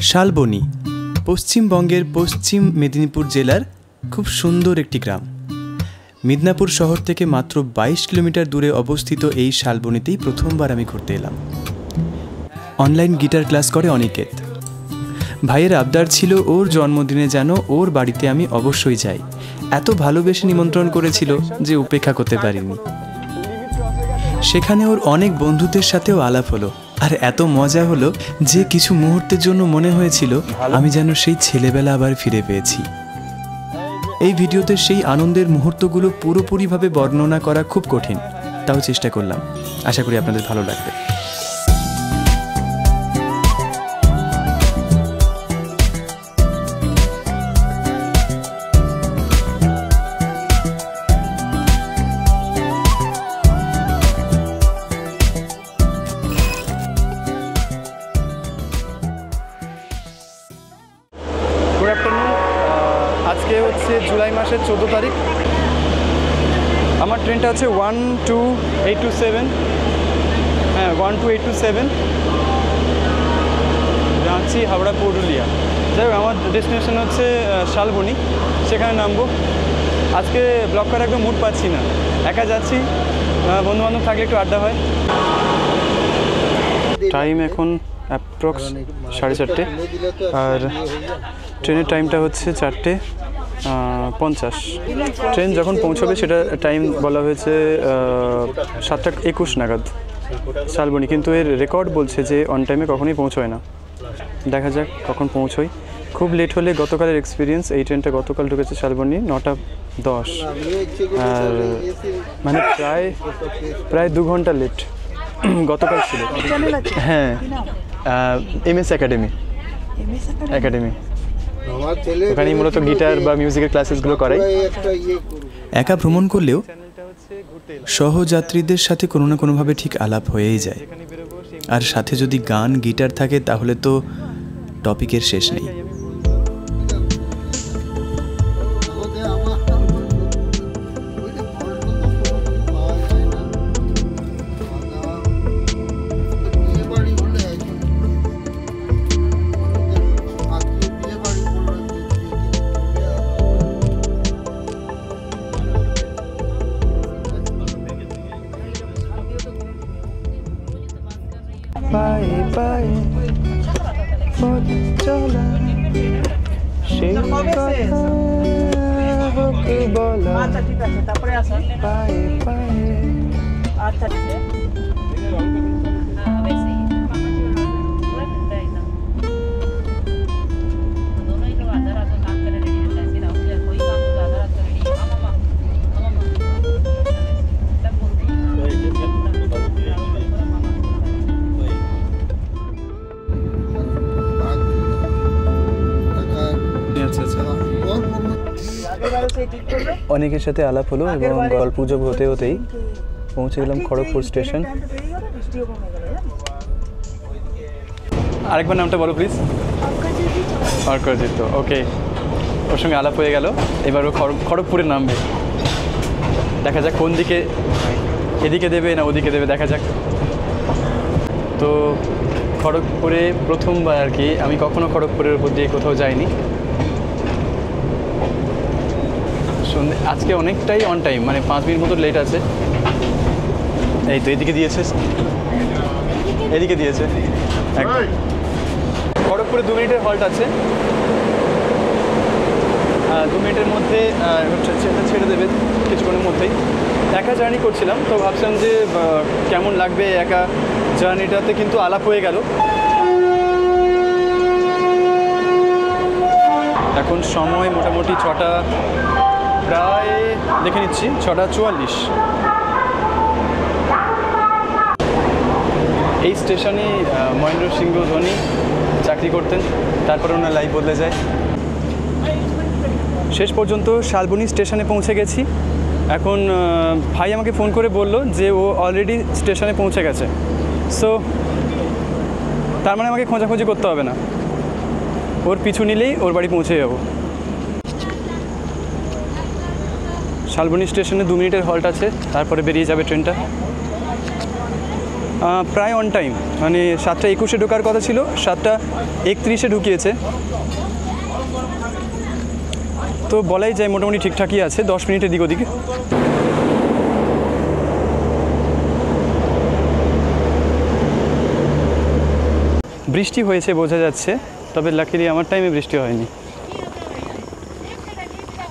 শালবনী পশ্চিমবঙ্গের পশ্চিম মেদিনীপুর জেলার খুব সুন্দর একটি গ্রাম। মিদনাপুর শহর থেকে মাত্র 22 কিলোমিটার দূরে অবস্থিত এই শালবনীতেই প্রথমবার আমি ঘুরতে এলাম। অনলাইন গিটার ক্লাস করে অনিকেত। ভাইয়ের আবদার ছিল ওর জন্মদিনে যেন ওর বাড়িতে আমি অবশ্যই যাই। এত ভালোবেসে নিমন্ত্রণ করেছিল যে উপেক্ষা করতে পারিনি। সেখানে ওর অনেক বন্ধুদের সাথেও আলাপ হলো, আর এত মজা হলো যে কিছু মুহূর্তের জন্য মনে হয়েছিল আমি যেন সেই ছেলেবেলা আবার ফিরে পেয়েছি। এই ভিডিওতে সেই আনন্দের মুহূর্তগুলো পুরোপুরিভাবে বর্ণনা করা খুব কঠিন, তাও চেষ্টা করলাম। আশা করি আপনাদের ভালো লাগবে। Good afternoon. আজকে হচ্ছে জুলাই মাসের 14 তারিখ। আমার ট্রেনটা হচ্ছে 12827। হ্যাঁ, 12827 রাঁচি হাওড়া পুরুলিয়া। যাই হোক, আমার ডেস্টিনেশন হচ্ছে শালবনী, সেখানে নামবো। আজকে ব্লগ করার একদম মুড পাচ্ছি না, একা যাচ্ছি। বন্ধুবান্ধব থাকলে একটু আড্ডা হয়। টাইম এখন অ্যাপ্রক্স 4:30, আর ট্রেনের টাইমটা হচ্ছে 4:50। ট্রেন যখন পৌঁছবে সেটা টাইম বলা হয়েছে 7:21 নাগাদ শালবনী, কিন্তু এর রেকর্ড বলছে যে অন টাইমে কখনোই পৌঁছয় না। দেখা যাক কখন পৌঁছই। খুব লেট হলে, গতকালের এক্সপিরিয়েন্স, এই ট্রেনটা গতকাল ঢুকেছে শালবনী 9:10, আর মানে প্রায় 2 ঘন্টা লেট গতকাল ছিল। হ্যাঁ, MS একাডেমি। ওখানেই মূলত গিটার বা মিউজিকের ক্লাসেসগুলো করাই। একা ভ্রমণ করলেও সহযাত্রীদের সাথে কোনো না কোনোভাবে ঠিক আলাপ হয়েই যায়, আর সাথে যদি গান গিটার থাকে তাহলে তো টপিকের শেষ নেই। পায়ে পায়ে পথ চলা, সেই কথা হোক বলা। পায়ে পায়ে অনেকের সাথে আলাপ হলো এবং গল্প গুজব হতে হতেই পৌঁছে গেলাম খড়গপুর স্টেশন। আরেকবার নামটা বলো প্লিজ। অর্কজিৎ। ওকে, ওর সঙ্গে আলাপ হয়ে গেল। এবার ও খড়গপুরে নামবে। দেখা যাক কোন দিকে, এদিকে দেবে না ওদিকে দেবে, দেখা যাক। তো খড়গপুরে প্রথমবার আর কি, আমি কখনো খড়গপুরের উপর দিয়ে কোথাও যাইনি। আজকে অনেকটাই অন টাইম, মানে 5 মিনিট মতো লেট আছে। এই তো এদিকে দিয়েছে, একদম। খড়গপুরে 2 মিনিটের হল্ট আছে। 2 মিনিটের মধ্যে ছেড়ে দেবে কিছুক্ষণের মধ্যেই। একা জার্নি করছিলাম, তো ভাবছিলাম যে কেমন লাগবে একা জার্নিটাতে, কিন্তু আলাপ হয়ে গেল। এখন সময় মোটামুটি 6টা, প্রায় দেখে নিচ্ছি 6:44। এই স্টেশনে মহেন্দ্র সিং ধোনি চাকরি করতেন, তারপরে ওনার লাইফ বদলে যায়। শেষ পর্যন্ত শালবনী স্টেশনে পৌঁছে গেছি। এখন ভাই আমাকে ফোন করে বলল যে ও অলরেডি স্টেশনে পৌঁছে গেছে। সো তার মানে আমাকে খোঁজাখুঁজি করতে হবে না, ওর পিছু নিলেই ওর বাড়ি পৌঁছে যাব। শালবনী স্টেশনে 2 মিনিটের হল্ট আছে, তারপরে বেরিয়ে যাবে ট্রেনটা। প্রায় অন টাইম, মানে 7:21-এ ঢোকার কথা ছিল, 7:31-এ ঢুকিয়েছে। তো বলাই যায় মোটামুটি ঠিকঠাকই আছে, 10 মিনিটের দিক ওদিকে। বৃষ্টি হয়েছে বোঝা যাচ্ছে, তবে লাকিলি আমার টাইমে বৃষ্টি হয়নি।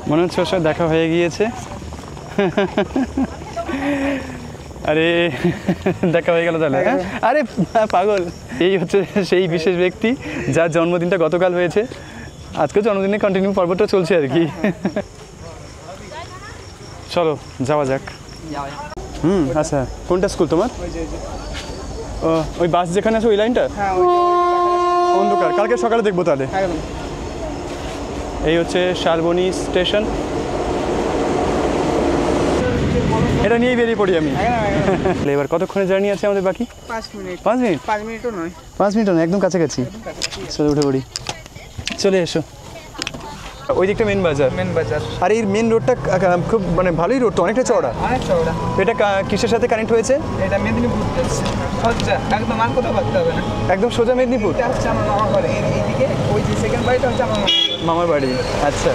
মনে হচ্ছে ওর সাথে দেখা হয়ে গিয়েছে। আরে দেখা হয়ে গেল তাহলে, হ্যাঁ? আরে পাগল, এই হচ্ছে সেই বিশেষ ব্যক্তি যার জন্মদিনটা গতকাল হয়েছে। আজকে জন্মদিনে কন্টিনিউ পর্বটা চলছে আর কি। চলো যাওয়া যাক। আচ্ছা, কোনটা স্কুল তোমার? ও, ওই বাস যেখানে আছে ওই লাইনটা? অন্ধকার, কালকে সকালে দেখবো তাহলে। এই হচ্ছে শালবনী স্টেশন, এটা নিয়েই বেরিয়ে পড়ি আমি। এবার কতক্ষণের জার্নি আছে আমাদের বাকি? 5 মিনিট। 5 মিনিট? 5 মিনিটও নয়, 5 মিনিটও নয়, একদম কাছাকাছি। চলে উঠে পড়ি, চলে এসো। ওই দিকটা মেন বাজার। মেন বাজার। আর এই মেন রোডটা খুব মানে ভালোই রোড তো, অনেকটা চওড়া। অনেক চওড়া। এটা কিসের সাথে কানেক্ট হয়েছে? এটা মেদিনীপুর যাচ্ছে। সোজা একদম আর কোথাও ভাবতে হবে না, একদম সোজা মেদিনীপুর। এটা হচ্ছে আমার মামার বাড়ি, এইদিকে ওই যে সেকেন্ড বাড়িটা হচ্ছে আমার মামার বাড়ি। আচ্ছা,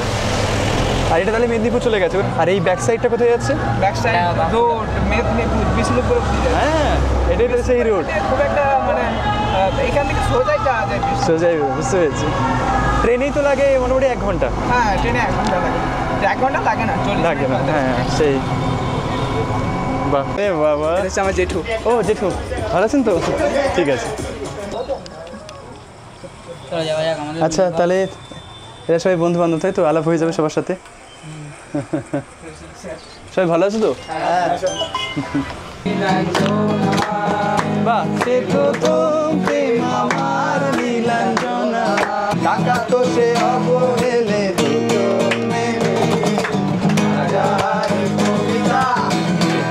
আর এটা তাহলে মেদিনীপুর চলে গেছে। আর এই ব্যাক সাইডটা কোথায় যাচ্ছে? Back side road Medinipur Bishnupur অব্দি যায়। হ্যাঁ, এটাই তো সেই রোড। খুব একটা মানে এখান থেকে সোজাই যাওয়া যায়। সোজাই, বুঝতে পেরেছি। ট্রেনেই তো লাগে মোটামুটি 1 ঘন্টা। হ্যাঁ, ট্রেনে 1 ঘন্টা লাগে। 1 ঘন্টা লাগে না, লাগে না। হ্যাঁ সেই। বাহ, এ বাবা, এটা হচ্ছে আমার জেঠু। ও জেঠু, ভালো আছেন তো? ঠিক আছে। আচ্ছা, তাহলে এরা সবাই বন্ধু বান্ধব, তাই তো? আলাপ হয়ে যাবে সবার সাথে। সবাই ভালো আছে তো? বাহ, সে প্রথম প্রেম আমার নীলাঞ্জনা, টাকা তো সে অবহেলে দুটো মেলে, হাজার কবিতা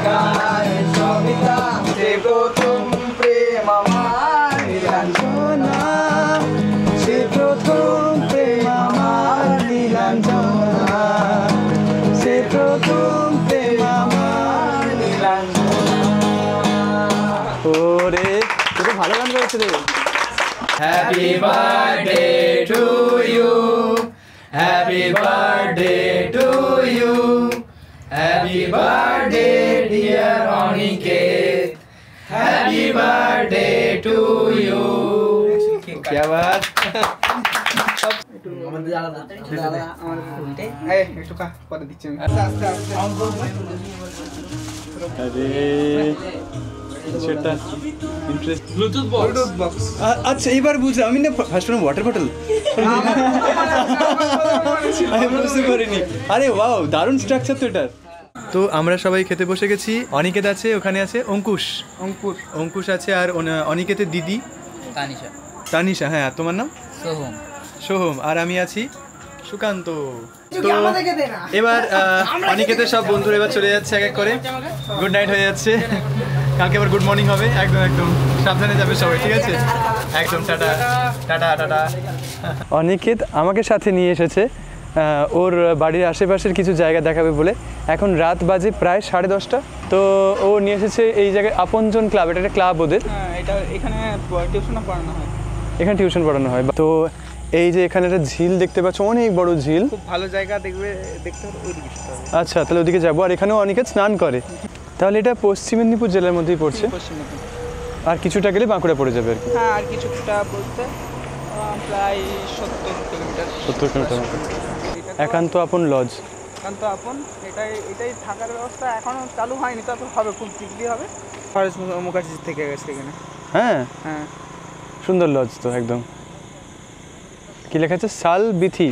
কার সবিতা, সে প্রথম প্রেম আমার নীলাঞ্জনা, সে প্রথম প্রেম আমার নীলাঞ্জনা, সে প্রথম প্রেম আমার নীলাঞ্জনা। ওরে, তুই ভালো গান করেছিস রে। Happy birthday to you, happy birthday to you, happy birthday dear Aniket, happy birthday to you. क्या बात। একটু পরে দিচ্ছি আমি। আস্তে আস্তে। अरे সেটা ইন্টারেস্ট। Bluetooth box. আচ্ছা, এইবার বুঝলাম। আমি না ফার্স্ট টাইম ওয়াটার বটল আমি বুঝতে পারিনি। আরে ওয়াও, দারুণ স্ট্রাকচার তো এটার। তো আমরা সবাই খেতে বসে গেছি। অনিকেত আছে, ওখানে আছে অঙ্কুশ আছে, আর অনিকেতের দিদি তানিশা। হ্যাঁ, তোমার নাম? সোহম। আর আমি আছি সুকান্ত। তো এবার অনিকেতের সব বন্ধুরা এবার চলে যাচ্ছে এক এক করে। গুড নাইট হয়ে যাচ্ছে, কালকে আবার গুড মর্নিং হবে। একদম সাবধানে যাবে সবাই, ঠিক আছে? একদম টাটা টাটা টাটা। অনিকেত আমাকে সাথে নিয়ে এসেছে ওর বাড়ির আশেপাশের কিছু জায়গা দেখাবে বলে। এখন রাত বাজে প্রায় 10:30। তো ও নিয়ে এসেছে এই জায়গায় আপনজন ক্লাব, এটা একটা ক্লাব ওদের। এটা এখানে টিউশন পড়ানো হয়। এখানে টিউশন পড়ানো হয়। তো এই যে এখানে একটা ঝিল দেখতে পাচ্ছ, অনেক বড় ঝিল, খুব ভালো জায়গা, দেখতে হবে ওইদিকে। আচ্ছা, তাহলে ওদিকে যাবো। আর এখানেও অনিকেত স্নান করে। তাহলে এটা পশ্চিম মেদিনীপুর জেলার মধ্যেই পড়ছে। আর কিছুটা গেলে বাঁকুড়া পড়ে যাবে আর কি। হ্যাঁ, আর কিছুটা বলতে প্রায় 70 কিলোমিটার মতো। একান্ত আপন লজ। একান্ত আপন, এটাই থাকার ব্যবস্থা এখনো চালু হয়নি, তারপর হবে, খুব শীঘ্রই হবে। ফরেজ মুখার্জি থেকে গেছে এখানে। হ্যাঁ, সুন্দর লজ তো একদম। কি লেখা আছে? শালবিথি।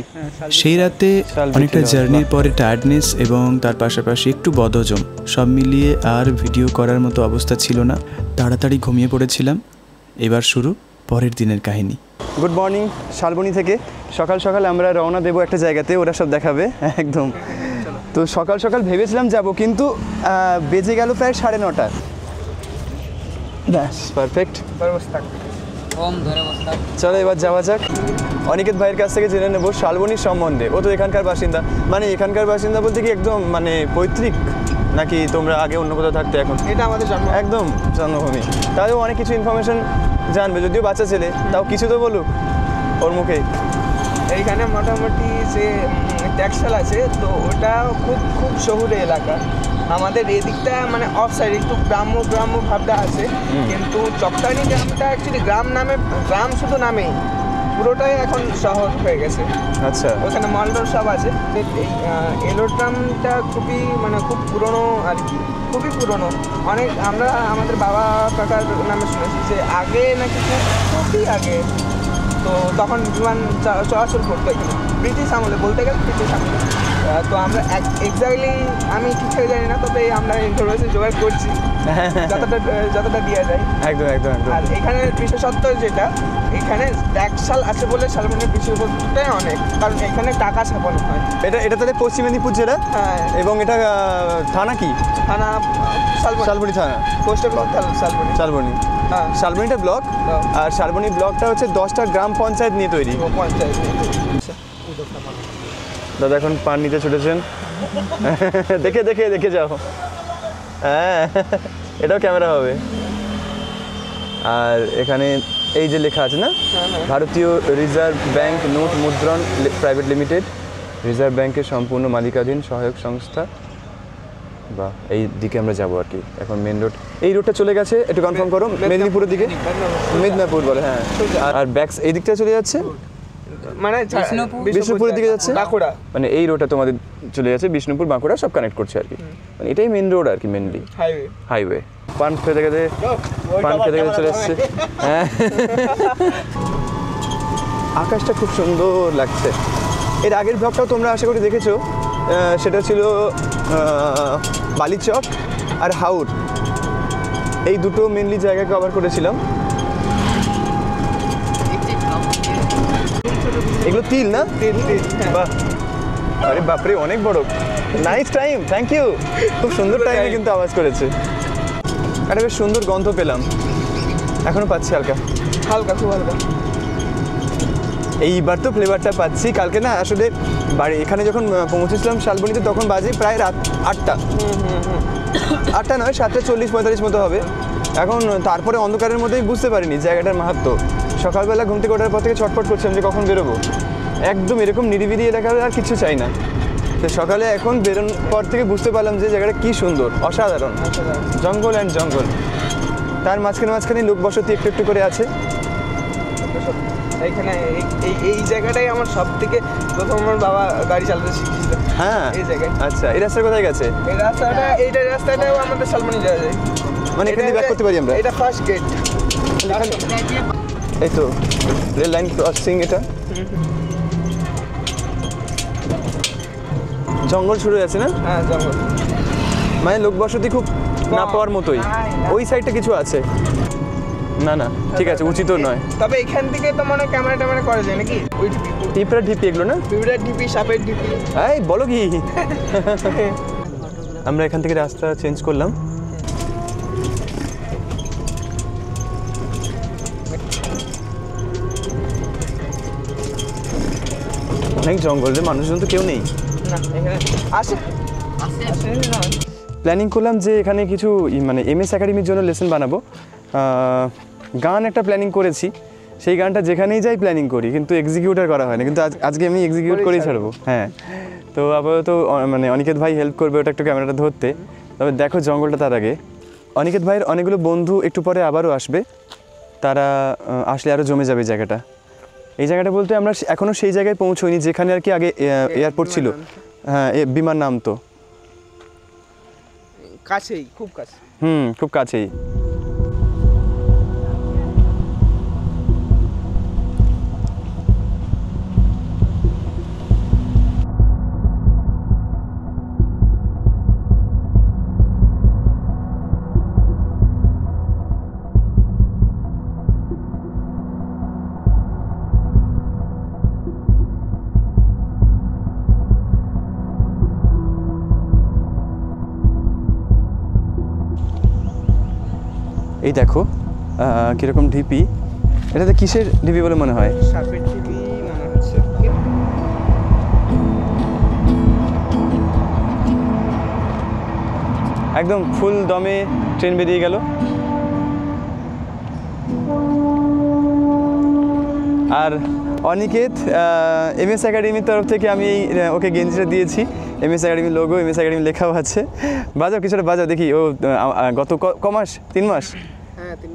সেই রাতে অনেকটা জার্নির পরে টায়ার্ডনেস এবং তার পাশাপাশি একটু বদহজম সব মিলিয়ে আর ভিডিও করার মতো অবস্থা ছিল না। তাড়াতাড়ি ঘুমিয়ে পড়েছিলাম। এবার শুরু পরের দিনের কাহিনী। গুড মর্নিং শালবনী থেকে। সকাল সকাল আমরা রওনা দেবো একটা জায়গাতে, ওরা সব দেখাবে একদম। তো সকাল সকাল ভেবেছিলাম যাব, কিন্তু বেজে গেল প্রায় 9:30। ব্যাস, পারফেক্ট। চলো এবার যাওয়া যাক। অনিকেত ভাইয়ের কাছ থেকে জেনে নেবো শালবনীর সম্বন্ধে। ও তো এখানকার বাসিন্দা, মানে এখানকার বাসিন্দা বলতে কি একদম মানে পৈতৃক নাকি তোমরা আগে অন্য কোথাও থাকতে এখন? এটা আমাদের জন্ম। একদম জন্মভূমি। তাহলেও অনেক কিছু ইনফরমেশন জানবে, যদিও বাচ্চা ছেলে, তাও কিছু তো বলুক ওর মুখে। এইখানে মোটামুটি যে ট্যাক্সাল আছে, তো ওটা খুব খুব শহুরে এলাকা। আমাদের এদিকটা মানে অফ সাইড একটু গ্রাম্য গ্রাম্য ভাবটা আছে, কিন্তু চকটানি গ্রামটা অ্যাকচুয়ালি গ্রাম নামে, গ্রাম শুধু নামেই, পুরোটাই এখন শহর হয়ে গেছে। আচ্ছা, ওখানে মলডর সব আছে। এই এলোড্রামটা খুবই মানে খুব পুরনো আর কি, খুবই পুরনো। অনেক আমরা আমাদের বাবা কাকার নামে শুনেছি যে আগে নাকি খুবই আগে, তো তখন বিমান চলাচল করতো এখানে ব্রিটিশ আমলে, বলতে গেলে ব্রিটিশ আমলে। তো আমরা এক্স্যাক্টলি আমি ঠিকঠাক জানি না, তবে আমরা ইনফরমেশন জোগাড় করছি যতটা দেওয়া যায়। একদম একদম একদম। আর এখানে বিশেষত্ব যেটা, এখানে ট্যাক্সাল আছে বলে শালবনের বিশেষত্বটাই অনেক, কারণ এখানে টাকা ছাপানো হয়। এটা তাহলে পশ্চিম মেদিনীপুর জেলা? হ্যাঁ। এবং এটা থানা কি? থানা শালবনী থানা, পোস্ট অফিস শালবনী। শালবনী, হ্যাঁ। শালবনীটা ব্লক, আর শালবনী ব্লকটা হচ্ছে 10টা গ্রাম পঞ্চায়েত নিয়ে তৈরি। পঞ্চায়েত। দাদা এখন পান নিতে ছুটেছেন, দেখে দেখে দেখে যাও। হ্যাঁ, এটাও ক্যামেরা হবে। আর এখানে এই যে লেখা আছে না, ভারতীয় রিজার্ভ ব্যাংক নোট মুদ্রণ প্রাইভেট লিমিটেড, রিজার্ভ ব্যাংকের সম্পূর্ণ মালিকাধীন সহায়ক সংস্থা। বা এই দিকে আমরা যাবো আর কি এখন। মেন রোড, এই রোডটা চলে গেছে, একটু কনফার্ম করো। মেদিনীপুরের দিকে, মেদিনীপুর বলে, হ্যাঁ। আর ব্যাকস এই দিকটা চলে যাচ্ছে, মানে বিষ্ণুপুরের দিকে যাচ্ছে, বাঁকুড়া। মানে এই রোডটা তোমাদের চলে যাচ্ছে বিষ্ণুপুর বাঁকুড়া, সব কানেক্ট করছে আর কি। মানে এটাই মেন রোড আর কি, মেনলি হাইওয়ে। পান খেতে খেতে চলে এসছে। হ্যাঁ, আকাশটা খুব সুন্দর লাগছে। এর আগের ব্লগটাও তোমরা আশা করি দেখেছো, সেটা ছিল বালিচক আর হাওড়, এই দুটো মেনলি জায়গা কভার করেছিলাম। এগুলো তিল না? তিল। বাহ, আরে বাপরে, অনেক বড়। Nice time, thank you. খুব সুন্দর টাইমে কিন্তু আওয়াজ করেছে। একটা বেশ সুন্দর গন্ধ পেলাম, এখনো পাচ্ছি হালকা হালকা, খুব হালকা। এইবার তো ফ্লেভারটা পাচ্ছি। কালকে না আসলে বাড়ি এখানে যখন পৌঁছেছিলাম শালবনীতে, তখন বাজে প্রায় রাত 8টা। 8টা নয়, 7:40-45 মতো হবে এখন। তারপরে অন্ধকারের মধ্যেই বুঝতে পারিনি জায়গাটার মাহাত্ম্য। সকালবেলা ঘুম থেকে ওঠার পর থেকে ছটফট করছিলাম যে কখন বেরোবো। একদম এরকম নিরিবিলি এলাকা আর কিছু চাই না। তো সকালে এখন বেরোনোর পর থেকে বুঝতে পারলাম যে জায়গাটা কী সুন্দর, অসাধারণ। জঙ্গল অ্যান্ড জঙ্গল, তার মাঝখানে লোক বসতি একটু একটু করে আছে। এইখানে এই জায়গাটাই আমার সব থেকে প্রথম, আমার বাবা গাড়ি চালাতে শিখেছিল। হ্যাঁ, এই জায়গায়। আচ্ছা, এই রাস্তা কোথায় গেছে? এইটা রাস্তাটাও আমাদের শালবনী যাওয়া যায়। মানে এখানে ব্যাক করতে পারি আমরা? এটা ফার্স্ট গেট। এই তো রেল লাইন ক্রসিং। এটা জঙ্গল শুরু আছে না? হ্যাঁ, জঙ্গল। মানে লোক বসতি খুব না পাওয়ার মতোই। ওই সাইডটা কিছু আছে না? না, ঠিক আছে, উচিত নয়। তবে এখান থেকে তো মনে ক্যামেরা ট্যামেরা করা যায় নাকি? ওই টিপরা ঢিপি এগুলো না? পিঁপড়ার ঢিপি, সাপের ঢিপি। এই বলো কি? আমরা এখান থেকে রাস্তা চেঞ্জ করলাম। অনেক জঙ্গল রে, মানুষজন তো কেউ নেই। না, এখানে আসে না। প্ল্যানিং করলাম যে এখানে কিছু মানে MS একাডেমির জন্য লেসন বানাবো। গান একটা প্ল্যানিং করেছি, সেই গানটা যেখানেই যাই প্ল্যানিং করি, কিন্তু এক্সিকিউটার করা হয় না। কিন্তু আজকে আমি এক্সিকিউট করেই ছাড়বো। হ্যাঁ, তো আপাতত মানে অনিকেত ভাই হেল্প করবে ওটা একটু ক্যামেরাটা ধরতে। তবে দেখো জঙ্গলটা, তার আগে অনিকেত ভাইয়ের অনেকগুলো বন্ধু একটু পরে আবারও আসবে। তারা আসলে আরও জমে যাবে জায়গাটা। এই জায়গাটা বলতে আমরা এখনও সেই জায়গায় পৌঁছইনি যেখানে আর কি আগে এয়ারপোর্ট ছিল। হ্যাঁ, বিমান নামতো। কাছেই, খুব কাছে। খুব কাছেই। এই দেখো কীরকম ঢিপি। এটাতে কিসের ঢিপি বলে মনে হয়? সাপের ঢিপি মনে হচ্ছে। একদম ফুল দমে ট্রেন বেরিয়ে গেল। আর অনিকেত এমএস একাডেমির তরফ থেকে আমি ওকে গেঞ্জিটা দিয়েছি, এমএস একাডেমির লোগো, এমএস একাডেমি লেখাও আছে। বাজাও কিছুটা বাজাও দেখি। ও গত ক মাস 3 মাস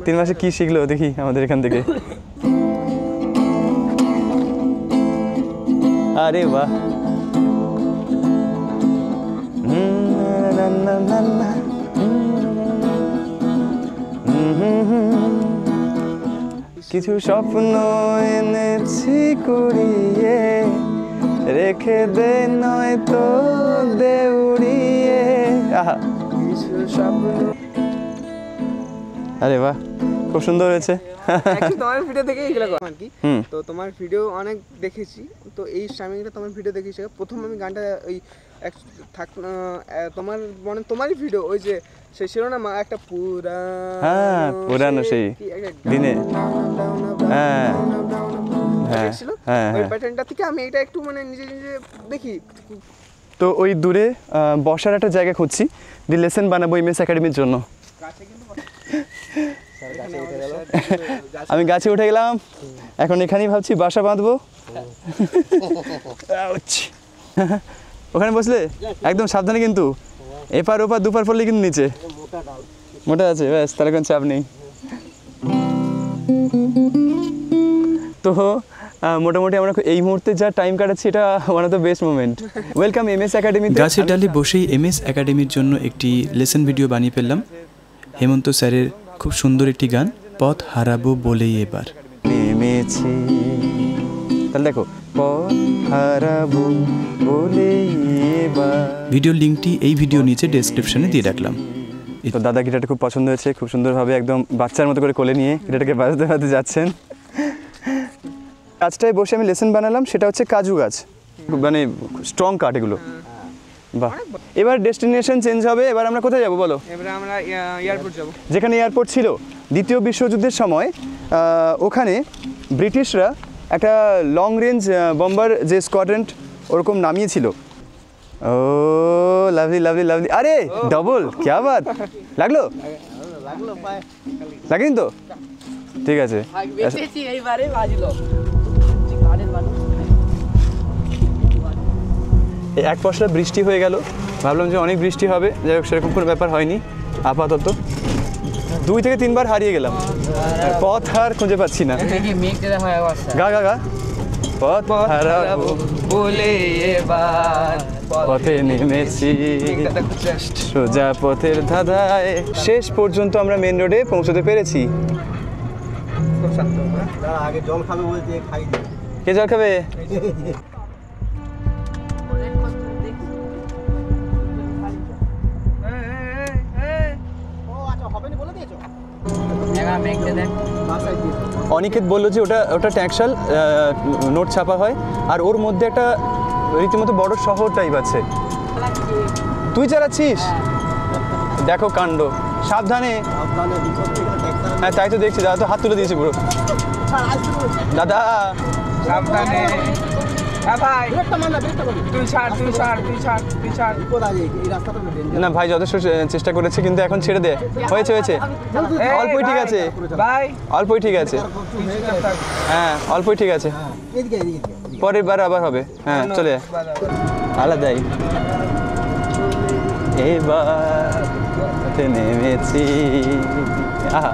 3 মাসে কি শিখলো দেখি আমাদের এখান থেকে। আরে বাহ, কিছু স্বপ্ন এনেছি কুড়িয়ে, রেখে দে নয় তো দেউড়িয়ে। কিছু স্বপ্ন। আরে বাহ, খুব সুন্দর হয়েছে। তোমার ভিডিও দেখে এগুলো আর কি। তো তোমার ভিডিও অনেক দেখেছি, তো এই স্ট্রামিংটা তোমার ভিডিও দেখেছি। প্রথম আমি গানটা ওই তোমার মানে তোমারই ভিডিও, ওই যে সে ছিল না একটা পুরানো সেই দিনে, ওই প্যাটার্নটা থেকে আমি এটা একটু মানে নিজে নিজে দেখি। তো ওই দূরে বসার একটা জায়গা খুঁজছি, দি লেসন বানাবো এমএস একাডেমির জন্য। আমি গাছে উঠে গেলাম, এখন এখানেই ভাবছি বাসা বাঁধবো। ওখানে বসলে একদম সাবধানে, কিন্তু এপার ওপার দুপার পড়লে কিন্তু নিচে মোটা আছে, ব্যাস তাহলে কোনো চাপ নেই। তো মোটামুটি আমরা এই মুহূর্তে যা টাইম কাটাচ্ছি এটা one of the best moment. Welcome MS academy. গাছের ডালে বসেই এমএস একাডেমির জন্য একটি লেসন ভিডিও বানিয়ে ফেললাম। হেমন্ত স্যারের খুব সুন্দর একটি গান, পথ হারাবো বলেই এবার নেমেছি। তাহলে দেখো, পথ হারাবো বলেই এবার। ভিডিওর লিঙ্কটি এই ভিডিও নিচে ডেসক্রিপশনে দিয়ে রাখলাম। তো দাদা গিটারটা খুব পছন্দ হয়েছে, খুব সুন্দরভাবে একদম বাচ্চার মতো করে কোলে নিয়ে গিটারটাকে বাজাতে বাজাতে যাচ্ছেন। গাছটায় বসে আমি লেসন বানালাম, সেটা হচ্ছে কাজু গাছ, মানে স্ট্রং কাঠ এগুলো। বাহ, এবার ডেস্টিনেশন চেঞ্জ হবে। এবার আমরা কোথায় যাব বলো? এবার আমরা এয়ারপোর্ট যাব। যেখানে এয়ারপোর্ট ছিল দ্বিতীয় বিশ্বযুদ্ধের সময়, ওখানে ব্রিটিশরা একটা লং রেঞ্জ বম্বার যে স্কোয়াড্রন ওরকম নামিয়েছিল। ও লাভলি লাভলি লাভলি। আরে ডবল, ক্যা বাত, লাগলো লাগেনি তো? ঠিক আছে, এক পশলা বৃষ্টি হয়ে গেল, ভাবলাম যে অনেক বৃষ্টি হবে, যাই হোক সেরকম কোনো ব্যাপার হয়নি। আপাতত 2 থেকে 3 বার হারিয়ে গেলাম, পথ আর খুঁজে পাচ্ছি না। গা গা গা, পথ হারাবো বলে এবার পথে নেমেছি, সোজা পথের ধাঁধায়। শেষ পর্যন্ত আমরা মেন রোডে পৌঁছতে পেরেছি। আগে জল খাবে বলতে খাই। কে জল খাবে? অনিকেত বললো যে ওটা ট্যাক্সাল নোট ছাপা হয়, আর ওর মধ্যে একটা রীতিমতো বড় শহর টাইপ আছে। তুই চালাচ্ছিস? দেখো কাণ্ড, সাবধানে। হ্যাঁ তাই তো দেখছি, দাদা তো হাত তুলে দিয়েছি পুরো। দাদা সাবধানে। না ভাই যথেষ্ট চেষ্টা করেছে, কিন্তু এখন ছেড়ে দে। হয়েছে হয়েছে, অল্পই ঠিক আছে ভাই, অল্পই ঠিক আছে। হ্যাঁ অল্পই ঠিক আছে, পরের বার আবার হবে। হ্যাঁ চলে আলাদাই। এবার নেমেছি। আহা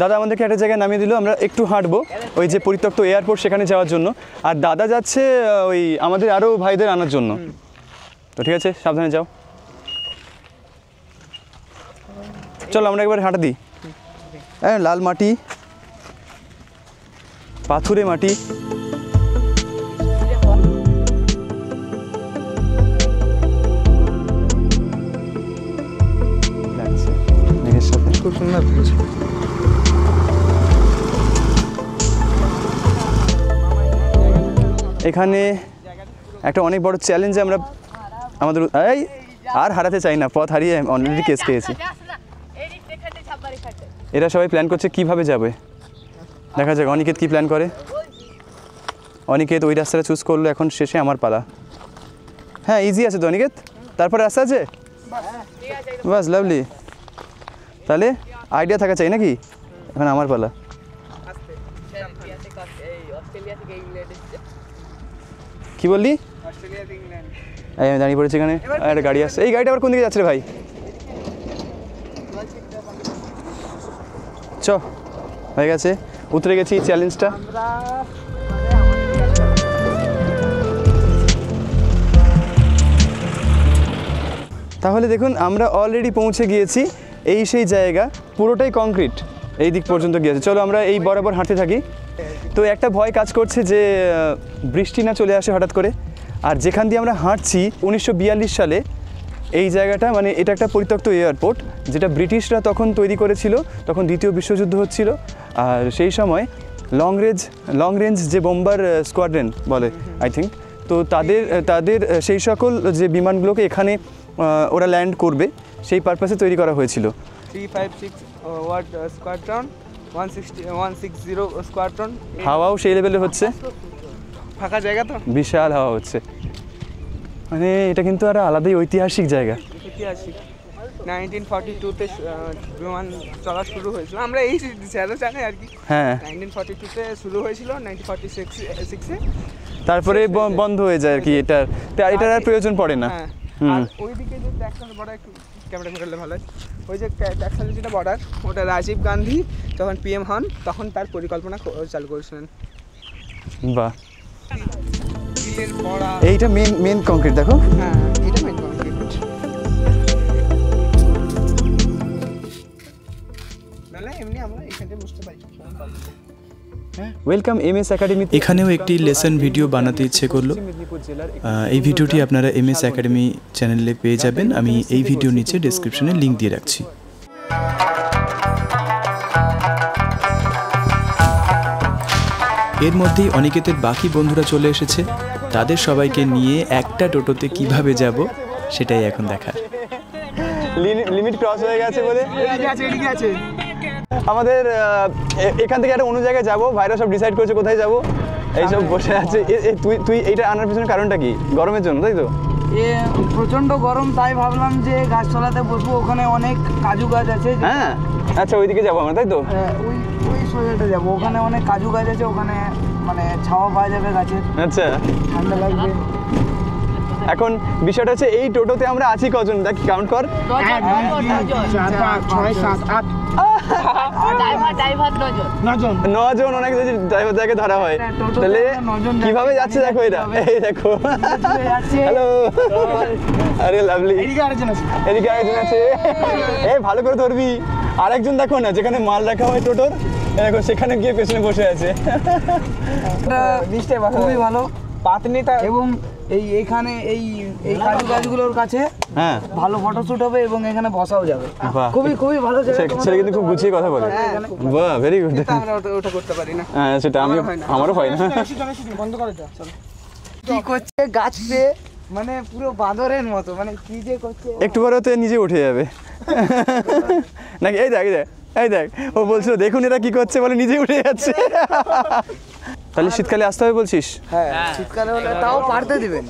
দাদা আমাদেরকে একটা জায়গায় নামিয়ে দিল, আমরা একটু হাঁটবো ওই যে পরিত্যক্ত এয়ারপোর্ট সেখানে যাওয়ার জন্য, আর দাদা যাচ্ছে ওই আমাদের আরও ভাইদের আনার জন্য। তো ঠিক আছে, সাবধানে যাও। চলো আমরা একবার হাঁটা দিই। হ্যাঁ লাল মাটি, পাথুরে মাটি। খুব সুন্দর। এখানে একটা অনেক বড় চ্যালেঞ্জে আমরা আমাদের এই আর হারাতে চাই না, পথ হারিয়ে অলরেডি কেস খেয়েছি। এরা সবাই প্ল্যান করছে কিভাবে যাবে, দেখা যাক অনিকেত কি প্ল্যান করে। অনিকেত ওই রাস্তাটা চুজ করলো, এখন শেষে আমার পালা। হ্যাঁ ইজি আছে তো অনিকেত, তারপরে রাস্তা আছে, বাস লাভলি। তাহলে আইডিয়া থাকা চাই নাকি? এখন আমার পালা। কি বললি? এই আমি দাঁড়িয়ে পড়েছি এখানে, একটা গাড়ি আসছে। এই গাড়িটা আবার কোন দিকে যাচ্ছে রে ভাই? চ হয়ে গেছে, উতরে গেছি চ্যালেঞ্জটা। তাহলে দেখুন আমরা অলরেডি পৌঁছে গিয়েছি, এই সেই জায়গা, পুরোটাই কংক্রিট এই দিক পর্যন্ত গিয়েছে। চলো আমরা এই বরাবর হাঁটতে থাকি। তো একটা ভয় কাজ করছে যে বৃষ্টি না চলে আসে হঠাৎ করে। আর যেখান দিয়ে আমরা হাঁটছি 1942 সালে এই জায়গাটা, মানে এটা একটা পরিত্যক্ত এয়ারপোর্ট, যেটা ব্রিটিশরা তখন তৈরি করেছিল, তখন দ্বিতীয় বিশ্বযুদ্ধ হচ্ছিল। আর সেই সময় লং রেঞ্জ যে বোম্বার স্কোয়াড্রন বলে আই থিঙ্ক, তো তাদের সেই সকল যে বিমানগুলোকে এখানে ওরা ল্যান্ড করবে সেই পারপাসে তৈরি করা হয়েছিল। 356 ওয়াট স্কোয়াড্রন, 160 স্কোয়াড্রন। হাওয়াও সেই লেভেলে হচ্ছে, ফাঁকা জায়গা তো, বিশাল হাওয়া হচ্ছে, মানে এটা কিন্তু একটা আলাদাই ঐতিহাসিক জায়গা। ঐতিহাসিক 1942-তে বিমান চলা শুরু হয়েছিল, আমরা এই স্যারও জানি আর কি। হ্যাঁ 1942-তে শুরু হয়েছিল, 1946-এ তারপরে বন্ধ হয়ে যায় আর কি। এটার আর প্রয়োজন পড়ে না। হ্যাঁ, আর ওইদিকে যে ট্যাক্সাল বর্ডার, একটু ক্যামেরা করলে ভালো হয়, ওই যে ট্যাক্সাল যেটা বর্ডার, ওটা রাজীব গান্ধী যখন PM হন তখন তার পরিকল্পনা চালু করেছিলেন। বাহ, স্টিলের বড়া, এইটা মেন কংক্রিট দেখো। হ্যাঁ এটা মেন কংক্রিট। নালে এমনি আমরা এখানে বসতে পারি। Welcome MS academy. এখানেও একটি লেসন ভিডিও বানাতে ইচ্ছে করলো। এই ভিডিওটি আপনারা MS একাডেমি চ্যানেলে পেয়ে যাবেন, আমি এই ভিডিও নিচে ডেসক্রিপশনে লিঙ্ক দিয়ে রাখছি। এর মধ্যেই অনিকেতের বাকি বন্ধুরা চলে এসেছে, তাদের সবাইকে নিয়ে একটা টোটোতে কিভাবে যাব সেটাই এখন দেখার। লিমিট ক্রস হয়ে গেছে বলে আমাদের এখান থেকে একটা অন্য জায়গায় যাবো, ভাইরা সব ডিসাইড করেছে কোথায় যাবো, এইসব বসে আছে। তুই এইটা আনার পিছনে কারণটা কি? গরমের জন্য তাই তো? প্রচন্ড গরম, তাই ভাবলাম যে গাছতলাতে বসবো, ওখানে অনেক কাজু গাছ আছে। হ্যাঁ আচ্ছা, ওইদিকে যাবো আমরা তাই তো? ওই সোজাটা যাবো, ওখানে অনেক কাজু গাছ আছে, ওখানে মানে ছাওয়া পাওয়া যাবে গাছের, আচ্ছা ঠান্ডা লাগবে। এখন বিষয়টা হচ্ছে এই টোটোতে আমরা আছি কজন, দেখ কাউন্ট কর। 4, 5, 6, 7, 8 9 অনেক যদি ড্রাইভারটাকে ধরা হয় তাহলে কিভাবে যাচ্ছে দেখো। এটা এই দেখো, হ্যালো, আরে লাভলি, এদিকে আরেকজন আছে। এই ভালো করে ধরবি। আরেকজন দেখো না, যেখানে মাল রাখা হয় টোটোর, দেখো সেখানে গিয়ে পেছনে বসে আছে। খুবই ভালো পাতনিটা, এবং এইখানে এই কাজু গাছগুলোর কাছে হ্যাঁ ভালো ফটোশুট হবে, এবং এখানে বসাও যাবে। খুবই ভালো জায়গা। সেটা কিন্তু খুব গুছিয়ে কথা বলে। বাহ, ভেরি গুড। আমরা ওটা করতে পারি না। হ্যাঁ সেটা আমারও হয় না। বন্ধ করে দাও, চলো। কি করছে গাছতে, মানে পুরো বাঁদরের মতো, মানে কি যে করছে। একটু পরে তো নিজে উঠে যাবে নাকি? এই দেখ ও বলছিল দেখুন এরা কি করছে, বলে নিজে উঠে যাচ্ছে। তাহলে শীতকালে আসতে হবে বলছিস? হ্যাঁ শীতকালে হলে তাও পারতে দিবেন,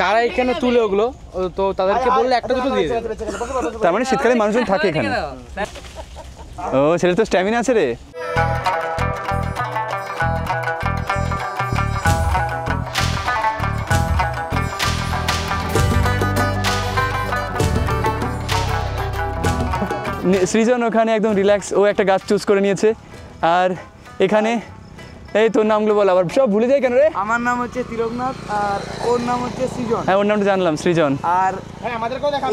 যারা এখানে তুলে ওগুলো, তো তাদেরকে বললে একটা দুটো দিয়ে দেবে। তার মানে শীতকালে মানুষজন থাকে এখানে। ও ছেলে তো স্ট্যামিনা আছে রে। সৃজন ওখানে একদম রিল্যাক্স, ও একটা গাছ চুজ করে নিয়েছে। আর এখানে এই তোর নামগুলো বল, আবার সব ভুলে যাই কেন রে? আমার নাম হচ্ছে তিলকনাথ, আর ওর নাম হচ্ছে সৃজন। হ্যাঁ ওর নামটা জানলাম, সৃজন। আর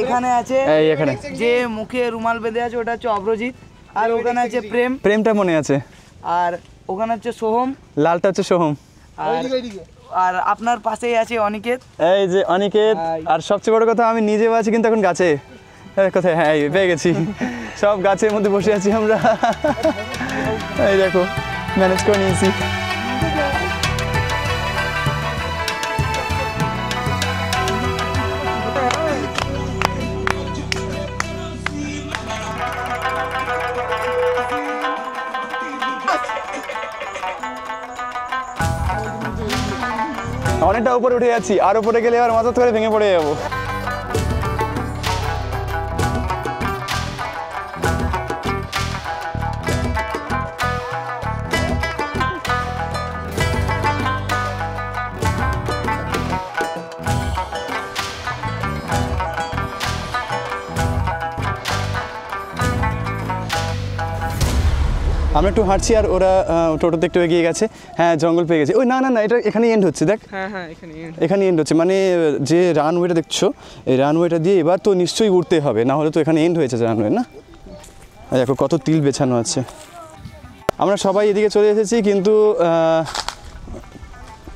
এখানে আছে এখানে যে মুখে রুমাল বেঁধে আছে, ওটা হচ্ছে অভ্রজিৎ। আর ওখানে আছে প্রেমটা মনে আছে। আর ওখানে হচ্ছে সোহম, লালটা হচ্ছে সোহম। আর আপনার পাশেই আছে অনিকেত। এই যে অনিকেত। আর সবচেয়ে বড় কথা, আমি নিজেও আছি কিন্তু এখন গাছে। কোথায়? হ্যাঁ পেয়ে গেছি, সব গাছের মধ্যে বসে আছি আমরা। এই দেখো ম্যানেজ করে নিয়েছি। অনেকটা উপরে উঠে যাচ্ছি, আর উপরে গেলে এবার মাথা করে ভেঙে পড়ে যাবো। আমরা একটু হাঁটছি আর ওরা টোটোতে একটু এগিয়ে গেছে। হ্যাঁ, জঙ্গল পেয়ে গেছে। ওই না না না, এটা এখানে এন্ড হচ্ছে, দেখ। হ্যাঁ, এখানে এন্ড হচ্ছে, মানে যে রানওয়েটা দেখছো, এই রানওয়েটা দিয়ে এবার তো নিশ্চয়ই উঠতে হবে, না হলে তো এখানে এন্ড হয়েছে রানওয়ে, না? দেখো কত তিল বেছানো আছে। আমরা সবাই এদিকে চলে এসেছি, কিন্তু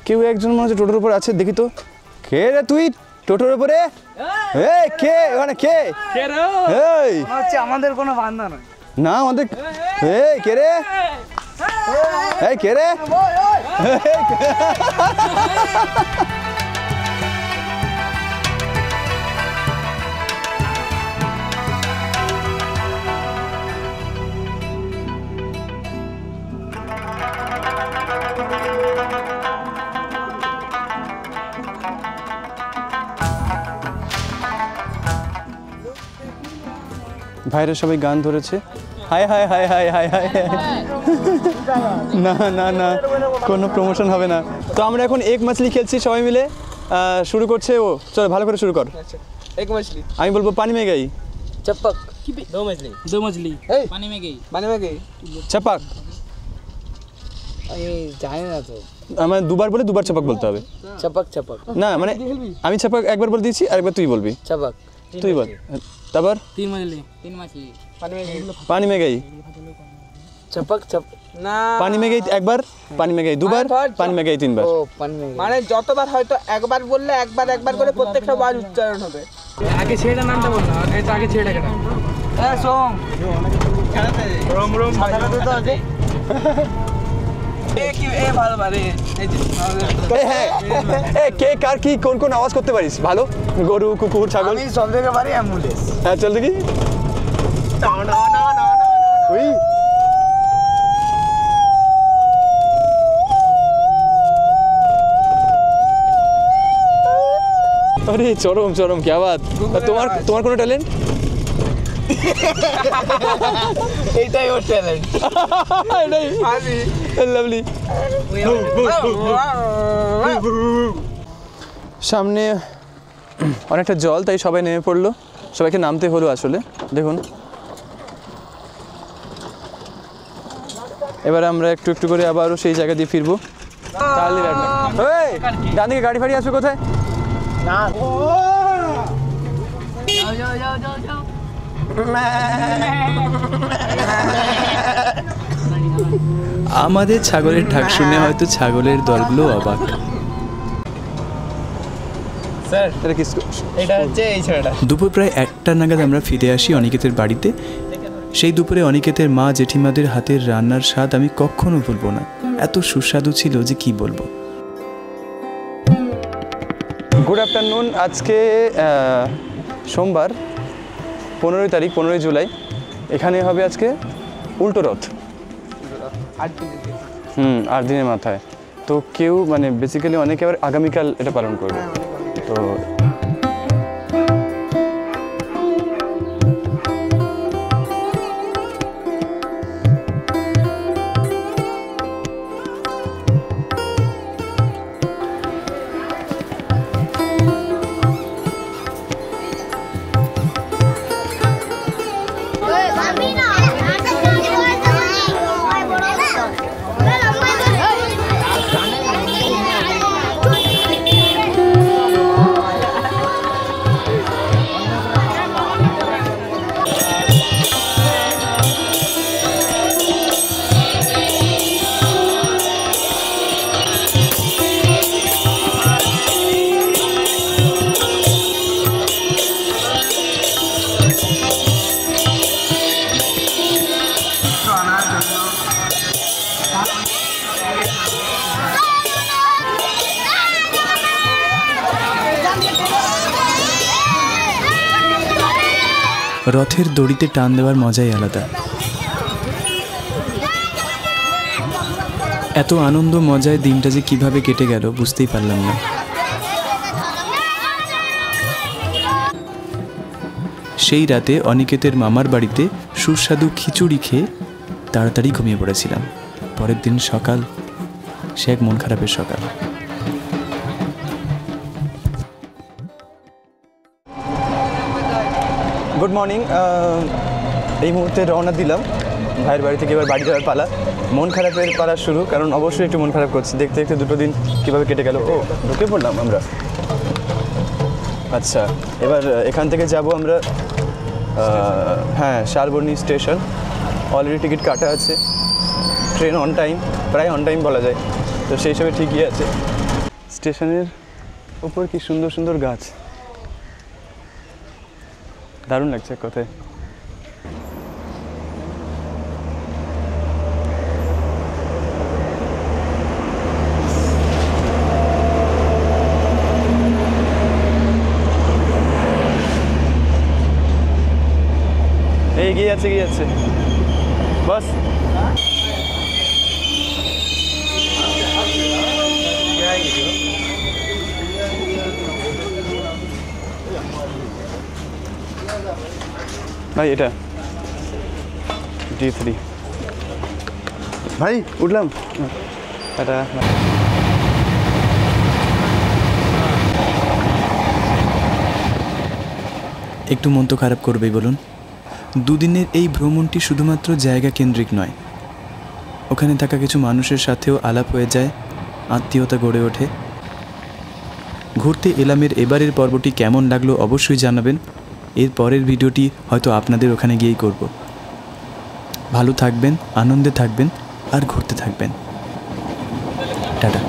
কেউ একজন মনে হচ্ছে টোটোর উপর আছে, দেখি তো। কে রে তুই টোটোর উপরে? এই কে ওখানে? কে এই হচ্ছে আমাদের কোনো বান্ধা নয় না আমাদের। এই কে রে? এই কে রে? ভাইরা সবাই গান ধরেছে। High high high high high high. না না না, কোনো প্রমোশন হবে না। তো আমরা এখন এক মাছলি খেলছি সবাই মিলে। শুরু করছে ও। চল ভালো করে শুরু কর। এক মছলি। আমি বলবো পানি মে গই। चपक। दो मछली पानी में गई। চপাক। জানি না তো। আমার দুবার বলে দুবার চপাক বলতে হবে। চপক। না মানে আমি চপাক একবার বলে দিয়েছি, আরেকবার তুই বলবি। চপক। তুই বল। তারপর तीन मछली পানি মে গই। চপক না, পানি মে গই একবার, পানি মে গই দুবার, পানি মে গই তিনবার। ও পানি মে গই। মানে যতবার হয়তো একবার বললে একবার করে প্রত্যেকটা বার উচ্চারণ হবে। आगे छेड़ा नामটা বল না, আগে छेड़ा কেন? এ সোম রোম মাথাটা তো আছে। এ ভালো বারে। হ্যাঁ, কে কার কি কোন কোন আওয়াজ করতে পারিস ভালো? গরু, কুকুর, ছাগল? আমি সব থেকে পারি অ্যাম্বুলেন্স। হ্যাঁ চল দেখি। ওই अरे चरम चरम, क्या बात। তোমার কোনো ট্যালেন্ট? এইটাই ওর ট্যালেন্ট। এটাই লাভলি। সামনে অনেকটা জল, তাই সবাই নেমে পড়লো। সবাইকে নামতে হলো আসলে। দেখুন এবার আমরা একটু একটু করে আবারও সেই জায়গা দিয়ে ফিরবো। তাহলে ডান দিকে গাড়ি ফাড়ি আসবে কোথায়? না আমাদের ছাগলের ঢাক শুনে হয়তো ছাগলের দলগুলো অবাক। স্যার এটা কি? এটা হচ্ছে এই ছেলেটা। দুপুর প্রায় 1টা নাগাদ আমরা ফিরে আসি অনিকেতের বাড়িতে। সেই দুপুরে অনিকেতের মা জেঠিমাদের হাতের রান্নার স্বাদ আমি কখনো ভুলবো না। এত সুস্বাদু ছিল যে কি বলবো। Good afternoon. আজকে সোমবার 15 তারিখ, 15 জুলাই। এখানে হবে আজকে উল্টো রথ। 8 দিনের মাথায়। তো কেউ মানে বেসিক্যালি অনেকে আবার আগামীকাল এটা পালন করবে। তো রথের দড়িতে টান দেওয়ার মজাই আলাদা। এত আনন্দ মজায় দিনটা যে কিভাবে কেটে গেল বুঝতেই পারলাম না। সেই রাতে অনিকেতের মামার বাড়িতে সুস্বাদু খিচুড়ি খেয়ে তাড়াতাড়ি ঘুমিয়ে পড়েছিলাম। পরের দিন সকাল, সে এক মন খারাপের সকাল। Good morning. এই মুহূর্তে রওনা দিলাম ভাইয়ের বাড়ি থেকে, এবার বাড়ি যাওয়ার পালা। মন খারাপের পালা শুরু, কারণ অবশ্যই একটু মন খারাপ করছি। দেখতে দেখতে 2 দিন কীভাবে কেটে গেল। ও, ঢুকে পড়লাম আমরা। আচ্ছা, এবার এখান থেকে যাব আমরা হ্যাঁ শালবনী স্টেশন। অলরেডি টিকিট কাটা আছে, ট্রেন অন টাইম, প্রায় অন টাইম বলা যায়, তো সেই হিসাবে ঠিকই আছে। স্টেশনের উপর কি সুন্দর সুন্দর গাছ, দারুণ লাগছে এক কথায়। এগিয়ে যাচ্ছে বাস। ভাই এটা D3 ভাই, উঠলাম। এটা একটু মন তো খারাপ করবেই বলুন। 2 দিনের এই ভ্রমণটি শুধুমাত্র জায়গা কেন্দ্রিক নয়, ওখানে থাকা কিছু মানুষের সাথেও আলাপ হয়ে যায়, আত্মীয়তা গড়ে ওঠে। ঘুরতে এলামের এবারের পর্বটি কেমন লাগলো অবশ্যই জানাবেন। এর পরের ভিডিওটি হয়তো আপনাদের ওখানে গিয়েই করব। ভালো থাকবেন, আনন্দে থাকবেন আর ঘুরতে থাকবেন। টাটা।